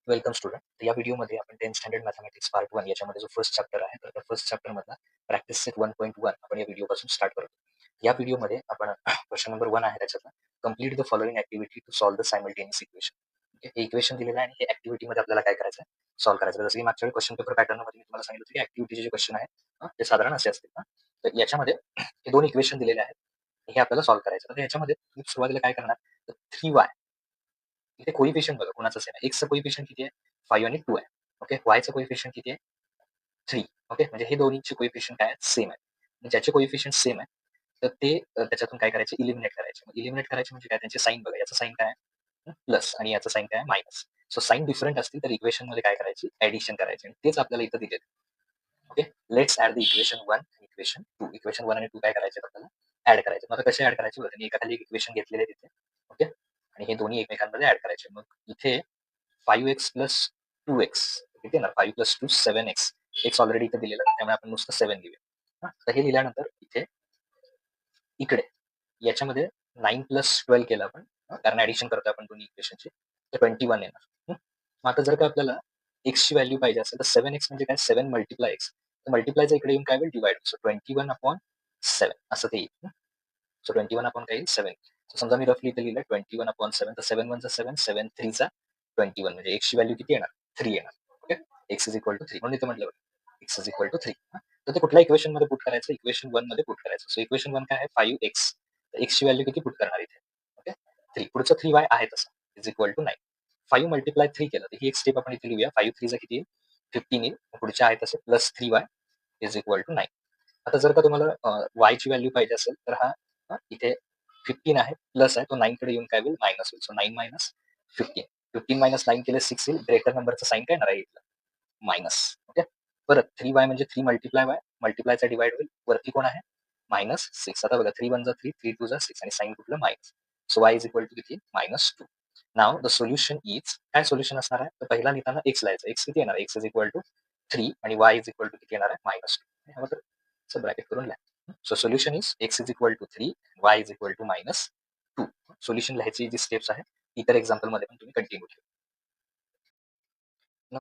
Welcome student. तर या व्हिडिओमध्ये आपण 10th स्टँडर्ड मॅथमॅटिक्स पार्ट 1 याच्यामध्ये जो फर्स्ट चॅप्टर आहे, तर त्या फर्स्ट चॅप्टर मधला प्रॅक्टिस सेट 1.1 आपण या व्हिडिओपासून स्टार्ट करतो. या व्हिडिओमध्ये आपण क्वेश्चन नंबर 1 आहे त्याच्यातला complete the following activity to solve the simultaneous equation. हे इक्वेशन दिलेलं आहे आणि हे ॲक्टिव्हिटीमध्ये आपल्याला काय करायचं आहे, सॉल्व्ह करायचं आहे. जसं की मागच्या वेळी क्वेश्चन पेपर पॅटर्नमध्ये मी तुम्हाला सांगितलं होतं की ॲक्टिव्हिटीचे जे क्वेश्चन आहेत ते साधारण असे असतील. तर याच्यामध्ये हे दोन इक्वेशन दिलेले आहेत, हे आपल्याला सॉल्व्ह करायचं. तर याच्यामध्ये तुम्ही सुरुवातीला काय करणार, तर 3y इथे कोइफिशियंट बघा कोणाचं सेम आहे. एक्सचं कोइफिशियंट किती आहे, 5 आणि 2 आहे. ओके, वायचं कोइफिशियंट किती आहे, 3. ओके, म्हणजे हे दोन्हीचे कोइफिशियंट काय आहेत, सेम आहे. आणि ज्याचे कोइफिशियंट सेम आहे तर ते त्याच्यातून काय करायचे, इलिमिनेट करायचे. मग इलिमिनेट करायचे म्हणजे काय, त्यांचे साईन बघा. याचं साईन काय आहे, प्लस, आणि याचं साईन काय आहे, मायनस. सो साईन डिफरंट असतील तर इक्वेशन मध्ये काय करायची, ऍडिशन करायची. आणि तेच आपल्याला इथं दिलेलं. Okay, let's add the equation 1 आणि इक्वेशन 2. इक्वेशन 1 आणि 2 काय करायचे आपल्याला, ऍड करायचे. मग आता कसे ऍड करायचे बघा, एका खाली इक्वेशन घेतलेले तिथे. ओके, आणि हे दोन्ही एकमेकांमध्ये ऍड करायचे. मग इथे 5x प्लस 2x किती येणार, 5 प्लस 2 7x. एक्स ऑलरेडी इथे दिलेला त्यामुळे आपण नुसतं 7 लिहूया. तर हे लिहिल्यानंतर इथे इकडे याच्यामध्ये 9 प्लस 12 केलं आपण, कारण ऍडिशन करतो आपण दोन्ही इक्वेशनची, तर 21 येणार. मग आता जर का आपल्याला एक्सची व्हॅल्यू पाहिजे असेल तर 7x म्हणजे काय, 7 मल्टिप्लाय एक्स. तर मल्टिप्लायचा इकडे येऊन काय होईल, डिवाइड. सो 21 अपॉन 7 असं ते येईल. सो 21 अपॉन काय येईल, 7. समजा मी रफली इथे लिहिलं 21 अपॉन 7, तर 7 1 7, 7 3 21, म्हणजे एक्सची व्हॅल्यू किती येणार, 3 येणार. Okay, x is equal to 3 म्हणून इथे म्हटलं एक्स इज इक्वल टू 3. तर ते कुठल्या इक्वेशन मध्ये पुट करायचं, इक्वेशन 1 मध्ये पुट करायचं. सो इक्वेशन 1 काय आहे, 5x. तर एक्सची व्हॅल्यू किती पुट करणार इथे, ओके 3. पुढचं 3y आहे तसं, इज इक्वल टू 9. 5 मल्टिप्लाय 3 केलं तर ही एक स्टेप आपण इथे लिहूया. 5 3 किती येईल, 15 येईल. पुढचे आहे तसे plus 3y is equal to 9. आता जर का तुम्हाला y ची व्हॅल्यू पाहिजे असेल तर हा इथे 15 आहे, प्लस आहे, तो 9 कडे येऊन काय होईल, मायनस होईल. So 9 minus 15. 15 मायनस 9 केले 6 येईल. ग्रेटर नंबरचं साईन काय येणार आहे, मायनस. ओके, परत 3y म्हणजे 3 मल्टिप्लाय y, मल्टिप्लायचा डिवाइड होईल. वरती कोण आहे, मायनस 6. आता बघा 3 1 3, 3 2 6, आणि साईन कुठलं, minus. So y is equal to किती, minus 2. Now the solution is, काय सोल्युशन असणार आहे, तर पहिला लिहिताना एक्स लिहायचं. एक्स किती येणार, एक्स इज इक्वल टू 3 आणि y इज इक्वल टू किती येणार आहे, मायनस 2. ब्रॅकेट करून लिहा. So solution is x is equal to 3, y is equal to minus 2. Solution लिहायची जी स्टेप्स आहे इतर एक्झाम्पल मध्ये पण तुम्ही कंटिन्यू ठेवा.